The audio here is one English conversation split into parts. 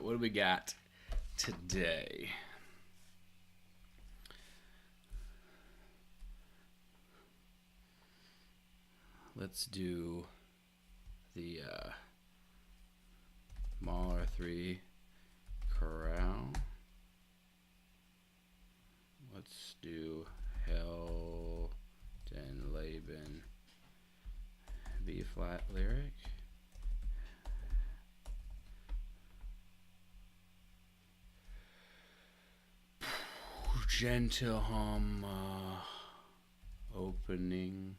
What do we got today? Let's do the Mahler 3 Chorale. Let's do Heldenleben B flat lyric. Gentle hum opening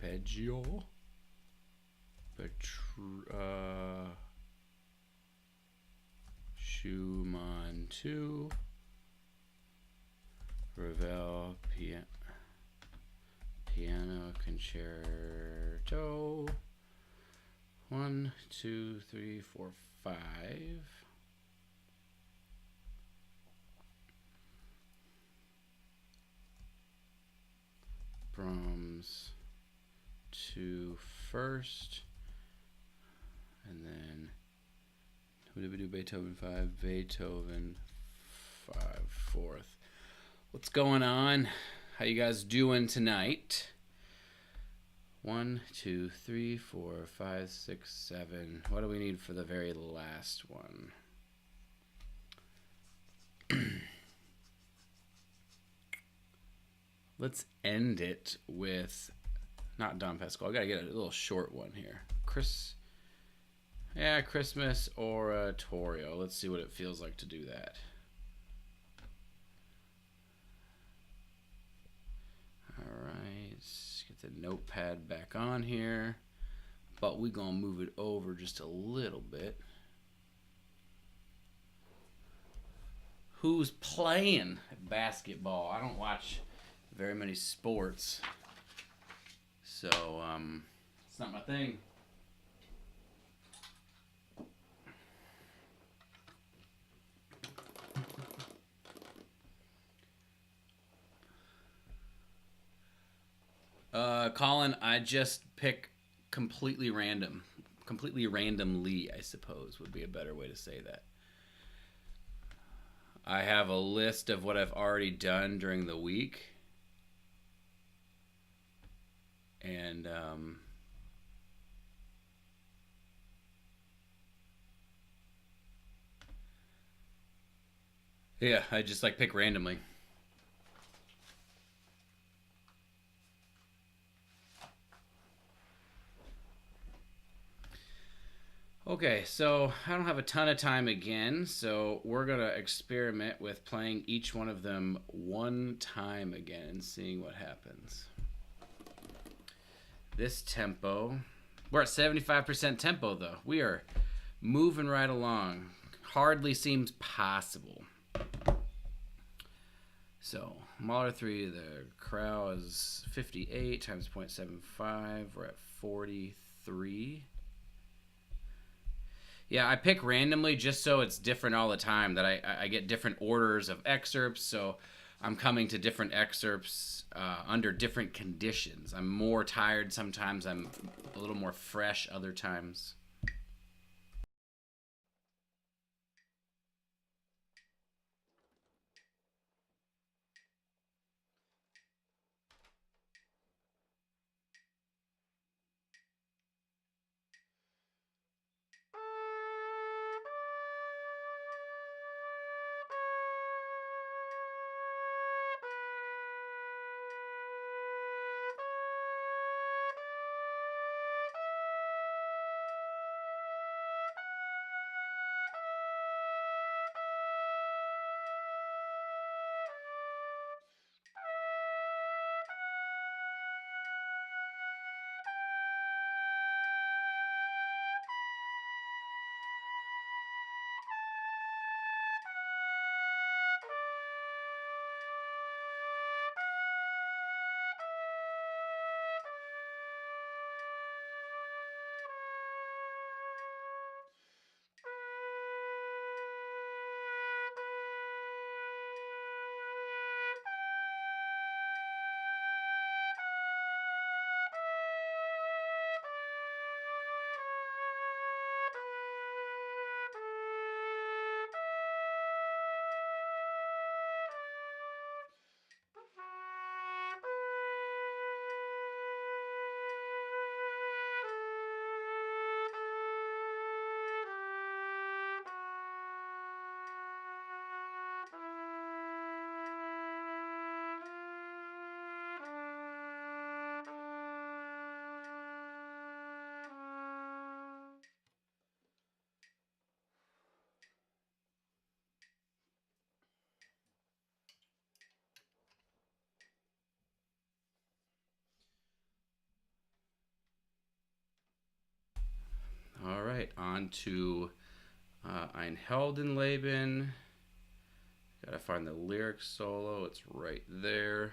arpeggio. Schumann 2. Ravel piano concerto. 1, 2, 3, 4, 5. Brahms 2 first, and then who did we do? Beethoven 5, Beethoven 5 fourth. What's going on? How you guys doing tonight? 1, 2, 3, 4, 5, 6, 7. What do we need for the very last one? Let's end it with not Don Pascal. I gotta get a little short one here. Christmas Oratorio. Let's see what it feels like to do that. All right, let's get the notepad back on here, but we're gonna move it over just a little bit. Who's playing basketball? I don't watch very many sports, so it's not my thing. Colin, I just pick completely randomly, I suppose would be a better way to say that. I have a list of what I've already done during the week. And yeah, I just like pick randomly. Okay, so I don't have a ton of time again, so we're going to experiment with playing each one of them one time again and seeing what happens. This tempo, we're at 75% tempo though. We are moving right along. Hardly seems possible. So, Mahler 3, the chorale is 58 times 0.75. We're at 43. Yeah, I pick randomly just so it's different all the time, that I get different orders of excerpts, so I'm coming to different excerpts under different conditions. I'm more tired sometimes, I'm a little more fresh other times. on to Ein Heldenleben. Gotta find the lyric solo. It's right there.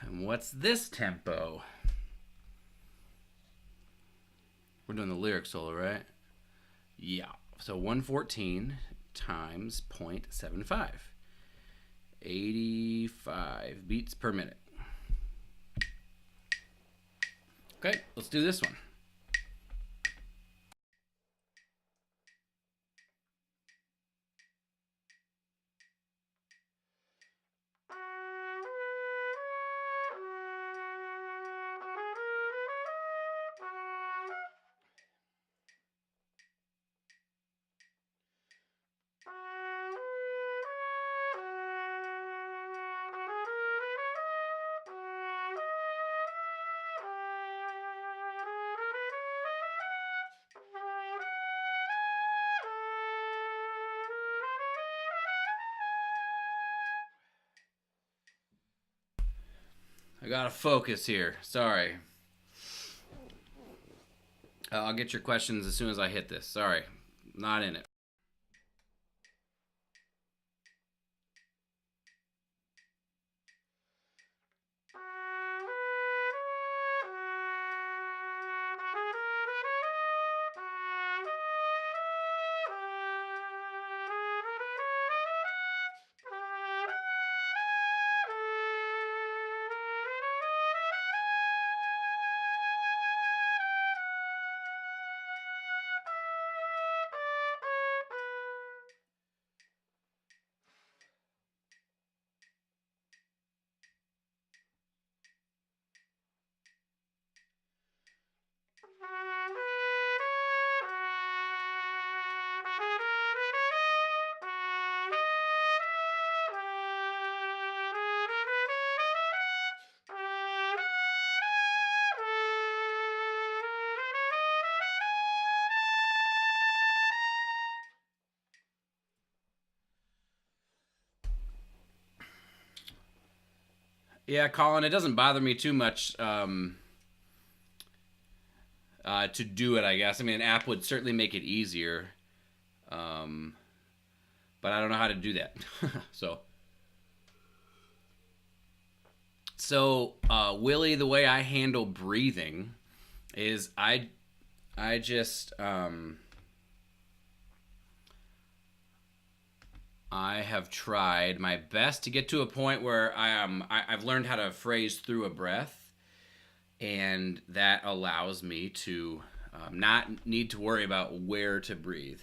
And what's this tempo? We're doing the lyric solo, right? Yeah. So 114 times 0.75. 85 beats per minute. Okay, let's do this one. I gotta focus here. Sorry. I'll get your questions as soon as I hit this. Sorry. Not in it. Yeah, Colin, it doesn't bother me too much to do it, I guess. I mean, an app would certainly make it easier, um, but I don't know how to do that. So, Willie, the way I handle breathing is I just I have tried my best to get to a point where I've learned how to phrase through a breath, and that allows me to not need to worry about where to breathe.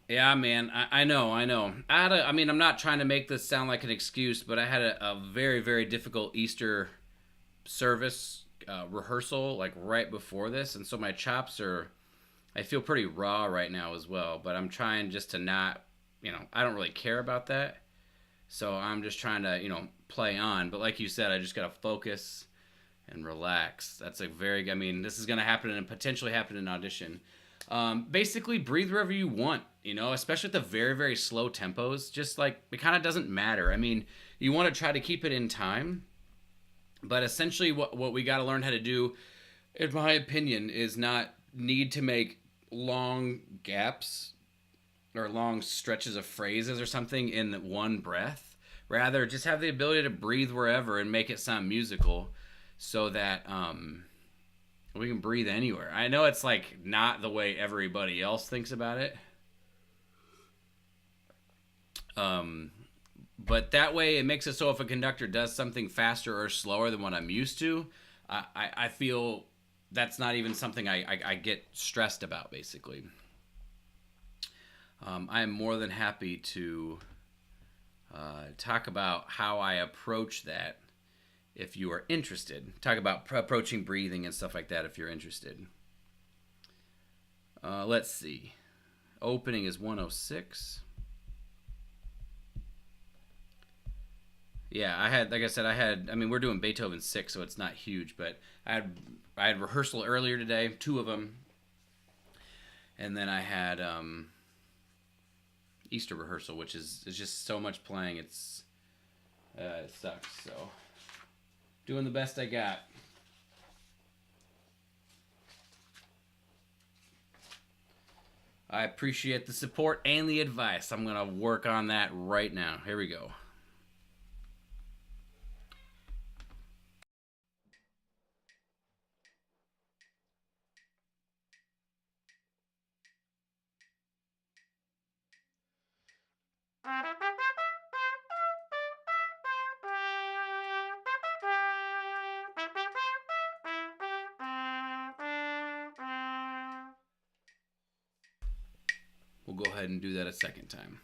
Yeah, man, I know, I know. I mean, I'm not trying to make this sound like an excuse, but I had a very, very difficult Easter service rehearsal like right before this, and so my chops are. I feel pretty raw right now as well, but I'm trying just to not, I don't really care about that. So I'm just trying to, play on. But like you said, I just got to focus and relax. That's a very, I mean, this is going to happen and potentially happen in audition. Basically, breathe wherever you want, especially at the very, very slow tempos. Just like, it kind of doesn't matter. I mean, you want to try to keep it in time. But essentially, what we got to learn how to do, in my opinion, is not need to make long gaps or long stretches of phrases or something in one breath. Rather, just have the ability to breathe wherever and make it sound musical so that we can breathe anywhere. I know it's like not the way everybody else thinks about it. But that way it makes it so if a conductor does something faster or slower than what I'm used to, I feel that's not even something I get stressed about, basically. I am more than happy to talk about how I approach that if you are interested. Talk about approaching breathing and stuff like that if you're interested. Let's see. Opening is 106. Yeah, I mean, we're doing Beethoven 6, so it's not huge, but I had rehearsal earlier today, 2 of them, and then I had Easter rehearsal, which is just so much playing. It sucks. So doing the best I got. I appreciate the support and the advice. I'm going to work on that right now. Here we go. We'll go ahead and do that a second time.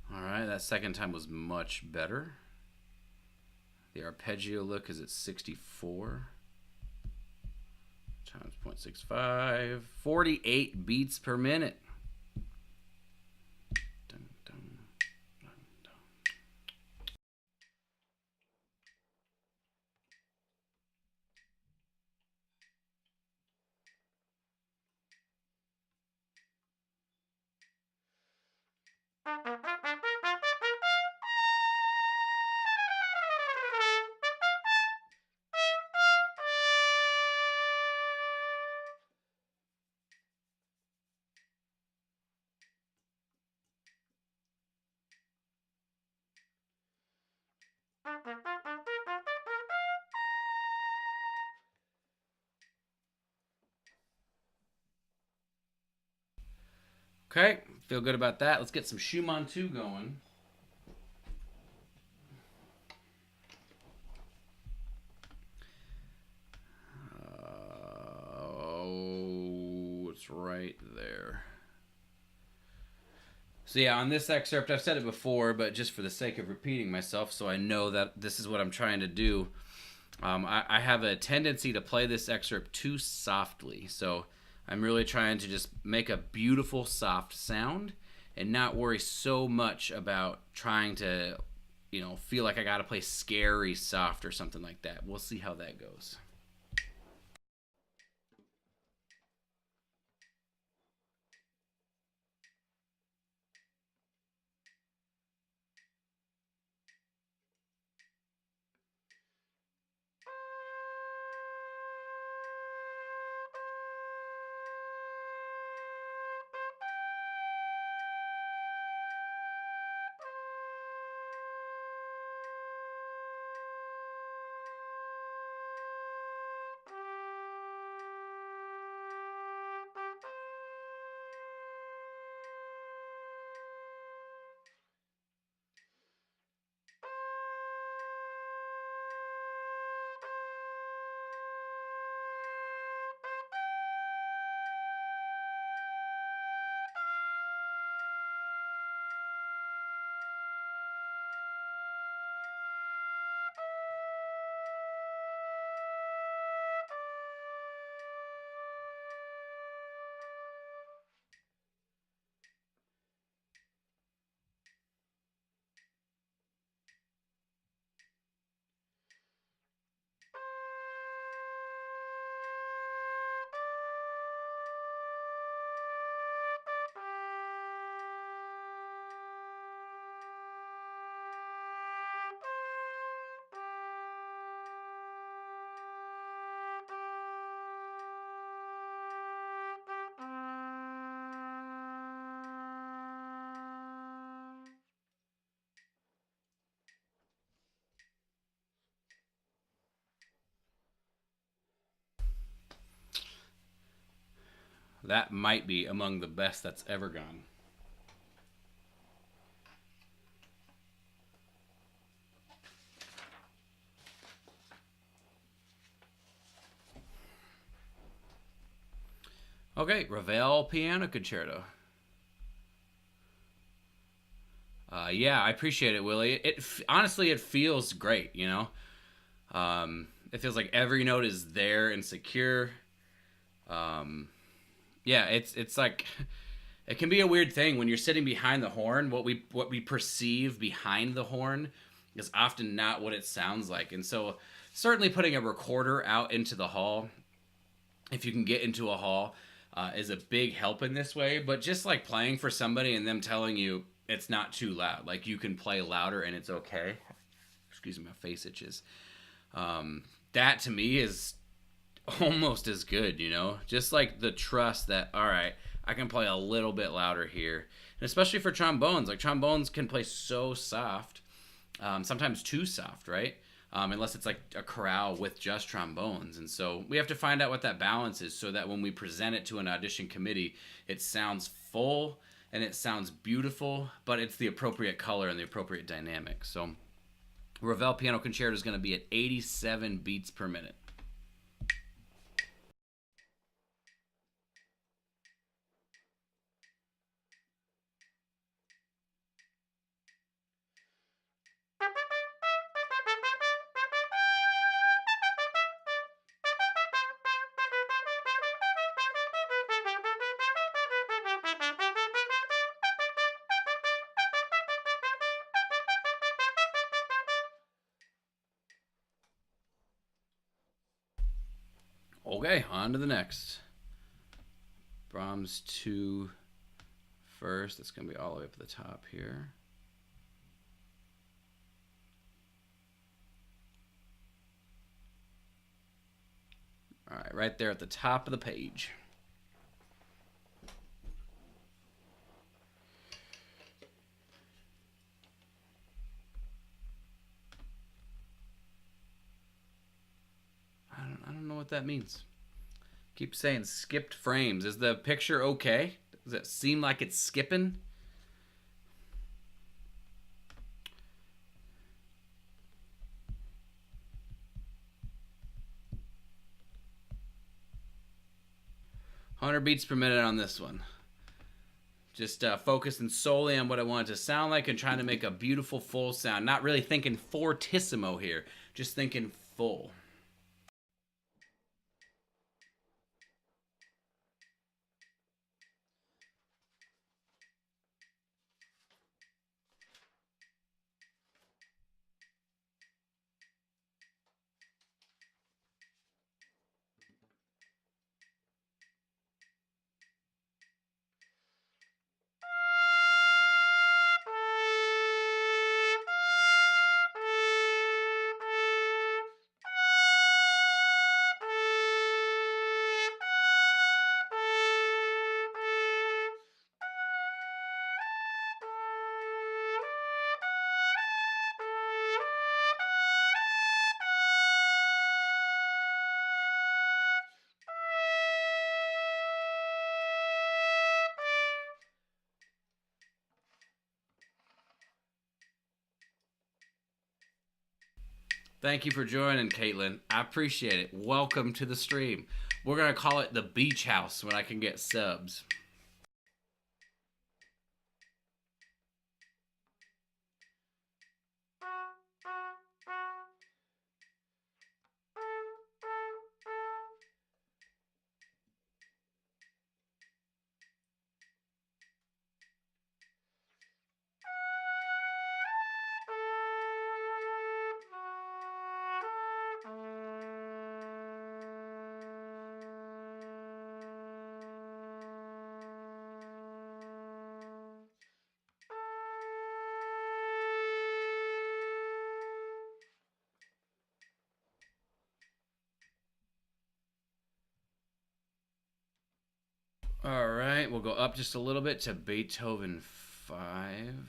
All right, that second time was much better. The arpeggio look is at 64 times 0.65, 48 beats per minute. Dun, dun, dun, dun. Okay, feel good about that. Let's get some Schumann 2 going. Oh, it's right there. So yeah, on this excerpt, I've said it before, but just for the sake of repeating myself, so I know that this is what I'm trying to do, I have a tendency to play this excerpt too softly. So I'm really trying to just make a beautiful, soft sound and not worry so much about trying to, feel like I got to play scary soft or something like that. We'll see how that goes. That might be among the best that's ever gone. Okay, Ravel Piano Concerto. Yeah, I appreciate it, Willie. Honestly, it feels great. It feels like every note is there and secure. Yeah, it's like it can be a weird thing when you're sitting behind the horn. What we perceive behind the horn is often not what it sounds like, and so certainly putting a recorder out into the hall, if you can get into a hall, is a big help in this way. But just like playing for somebody and them telling you it's not too loud, like you can play louder and it's okay. Excuse me, my face itches. That to me is almost as good, just like the trust that, all right, I can play a little bit louder here. And especially for trombones, like trombones can play so soft, sometimes too soft, right? Unless it's like a chorale with just trombones. And so we have to find out what that balance is so that when we present it to an audition committee, it sounds full and it sounds beautiful, but it's the appropriate color and the appropriate dynamic. So Ravel Piano Concerto is going to be at 87 beats per minute. Okay, on to the next. Brahms 2 first. That's going to be all the way up at the top here. All right, right there at the top of the page. I don't know what that means. Keep saying skipped frames. Is the picture okay? Does it seem like it's skipping? "100 beats per minute on this one. Just focusing solely on what I want it to sound like and trying to make a beautiful full sound. Not really thinking fortissimo here, just thinking full. Thank you for joining, Caitlin. I appreciate it. Welcome to the stream. We're going to call it the beach house when I can get subs. All right, we'll go up just a little bit to Beethoven 5.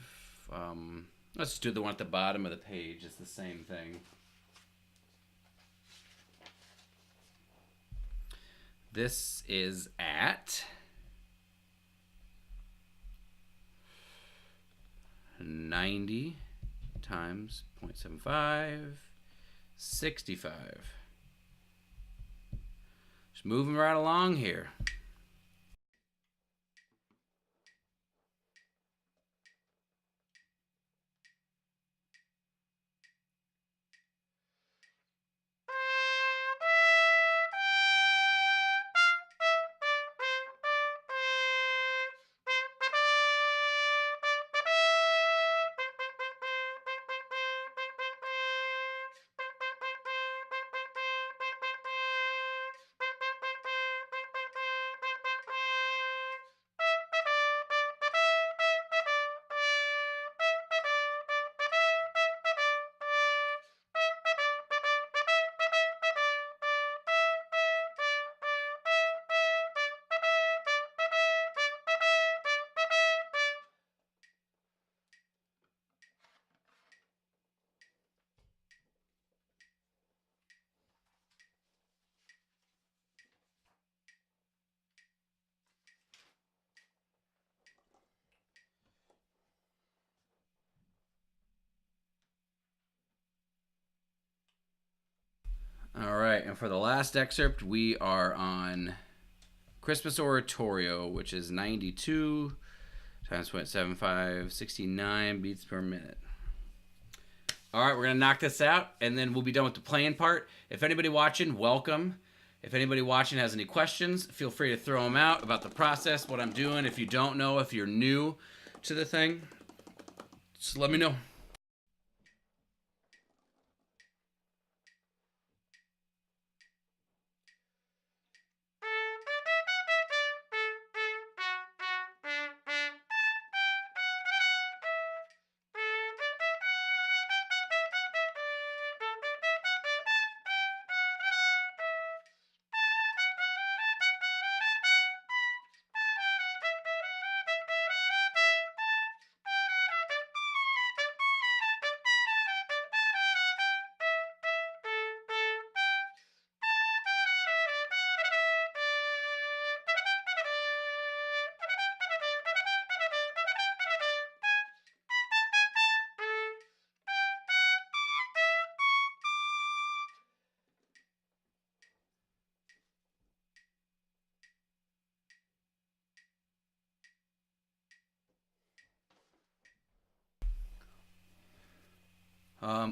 Let's do the one at the bottom of the page. It's the same thing. This is at 90 times 0.75, 65. Just moving right along here. All right, and for the last excerpt, we are on Christmas Oratorio, which is 92 times 0.75, 69 beats per minute. All right, we're going to knock this out, and then we'll be done with the playing part. If anybody watching, welcome. If anybody watching has any questions, feel free to throw them out about the process, what I'm doing. If you don't know, if you're new to the thing, just let me know.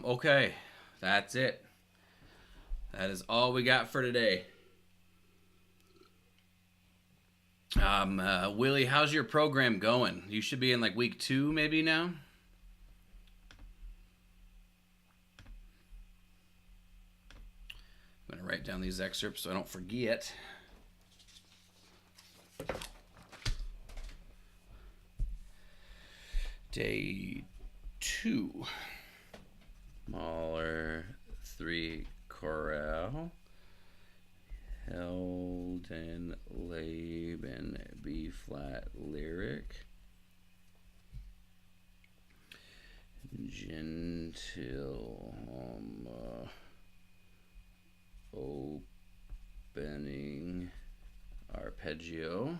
Okay, that's it. That is all we got for today. Willie, how's your program going? You should be in like week 2 maybe now? I'm going to write down these excerpts so I don't forget. Day 2. Mahler 3 Chorale. Heldenleben B flat lyric. Gentle opening arpeggio.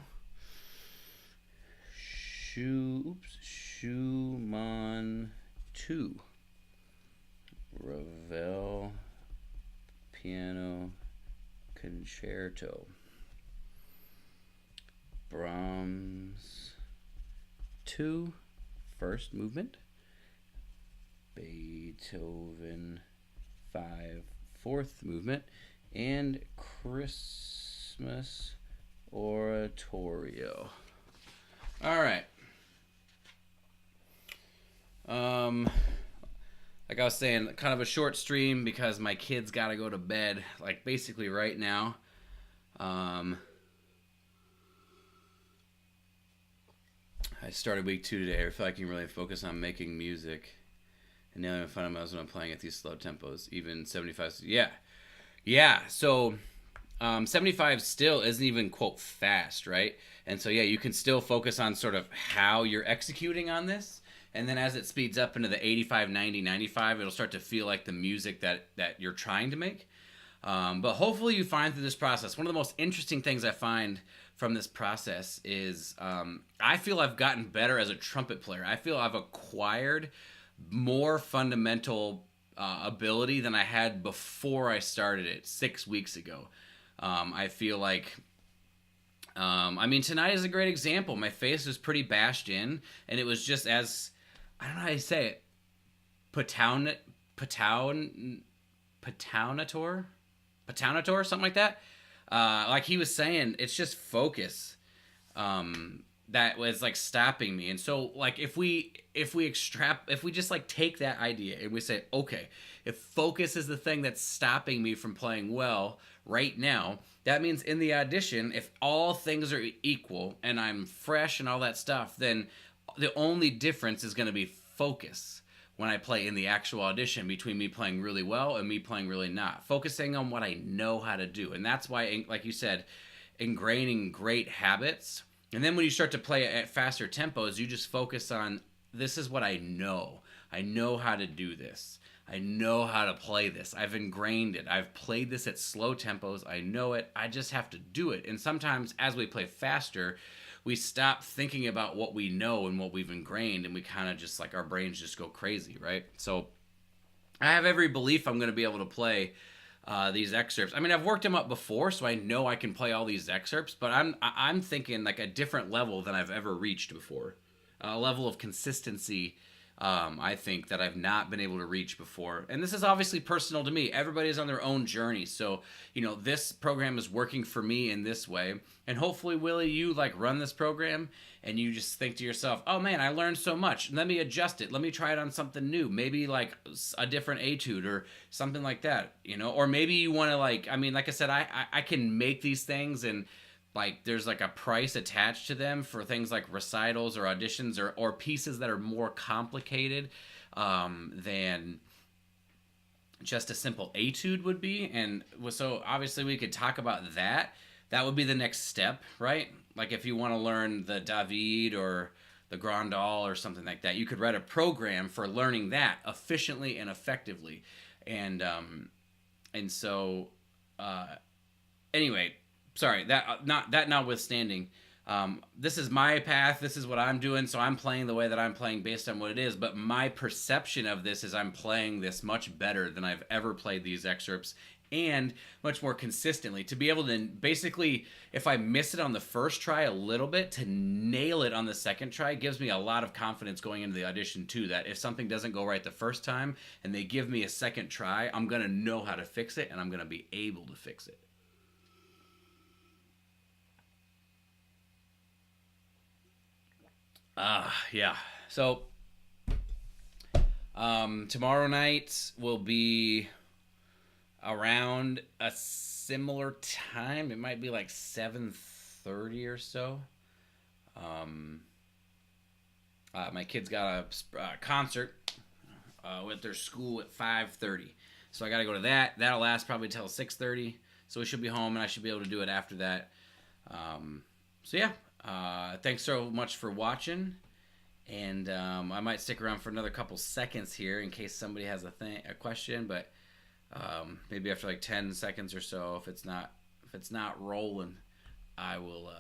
Schumann 2. Ravel piano concerto. Brahms 2 first movement. Beethoven 5 fourth movement, and Christmas Oratorio. All right. Like I was saying, kind of a short stream because my kids got to go to bed, like basically right now. I started week 2 today. I feel like I can really focus on making music and nailing fundamentals when I'm playing at these slow tempos, even 75. Yeah. So 75 still isn't even, quote, fast, right? And so, yeah, you can still focus on sort of how you're executing on this. And then as it speeds up into the 85, 90, 95, it'll start to feel like the music that you're trying to make. But hopefully you find through this process, one of the most interesting things I find from this process is I feel I've gotten better as a trumpet player. I feel I've acquired more fundamental ability than I had before I started it 6 weeks ago. I feel like tonight is a great example. My face was pretty bashed in, and it was just as, I don't know how you say it, patownator, something like that. Like he was saying, it's just focus that was like stopping me. And so, like, if we just like take that idea and we say, okay, if focus is the thing that's stopping me from playing well right now, that means in the audition, if all things are equal and I'm fresh and all that stuff, then the only difference is going to be focus when I play in the actual audition between me playing really well and me playing really not. Focusing on what I know how to do. And that's why, like you said, ingraining great habits. And then when you start to play at faster tempos, you just focus on, this is what I know. I know how to do this. I know how to play this. I've ingrained it. I've played this at slow tempos. I know it. I just have to do it. And sometimes as we play faster, we stop thinking about what we know and what we've ingrained, and we kind of just, like, our brains just go crazy, right? So I have every belief I'm going to be able to play these excerpts. I mean, I've worked them up before, so I know I can play all these excerpts. But I'm thinking like a different level than I've ever reached before, a level of consistency. I think that I've not been able to reach before. And this is obviously personal to me. Everybody's on their own journey. So, this program is working for me in this way. And hopefully, Willie, you like run this program and you just think to yourself, oh man, I learned so much. Let me adjust it. Let me try it on something new. Maybe like a different etude or something like that, Or maybe you want to like I said, I can make these things and like there's like a price attached to them for things like recitals or auditions or pieces that are more complicated than just a simple etude would be. And so obviously we could talk about that. That would be the next step, right? Like if you want to learn the David or the Grandal or something like that, you could write a program for learning that efficiently and effectively. And so anyway, sorry, that notwithstanding, this is my path. This is what I'm doing. So I'm playing the way that I'm playing based on what it is. But my perception of this is I'm playing this much better than I've ever played these excerpts, and much more consistently. To be able to basically, if I miss it on the first try a little bit, to nail it on the second try gives me a lot of confidence going into the audition too. That if something doesn't go right the first time and they give me a second try, I'm gonna know how to fix it and I'm gonna be able to fix it. Yeah. So, tomorrow night will be around a similar time. It might be like 7:30 or so. My kids got a concert with their school at 5:30, so I got to go to that. That'll last probably till 6:30. So we should be home, and I should be able to do it after that. So yeah. Thanks so much for watching, and I might stick around for another couple seconds here in case somebody has a question, but maybe after like 10 seconds or so, if it's not rolling, I'll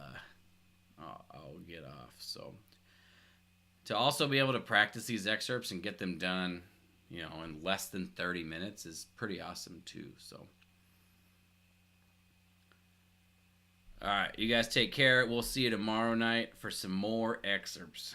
get off. So to also be able to practice these excerpts and get them done, in less than 30 minutes is pretty awesome too. So. All right, you guys take care. We'll see you tomorrow night for some more excerpts.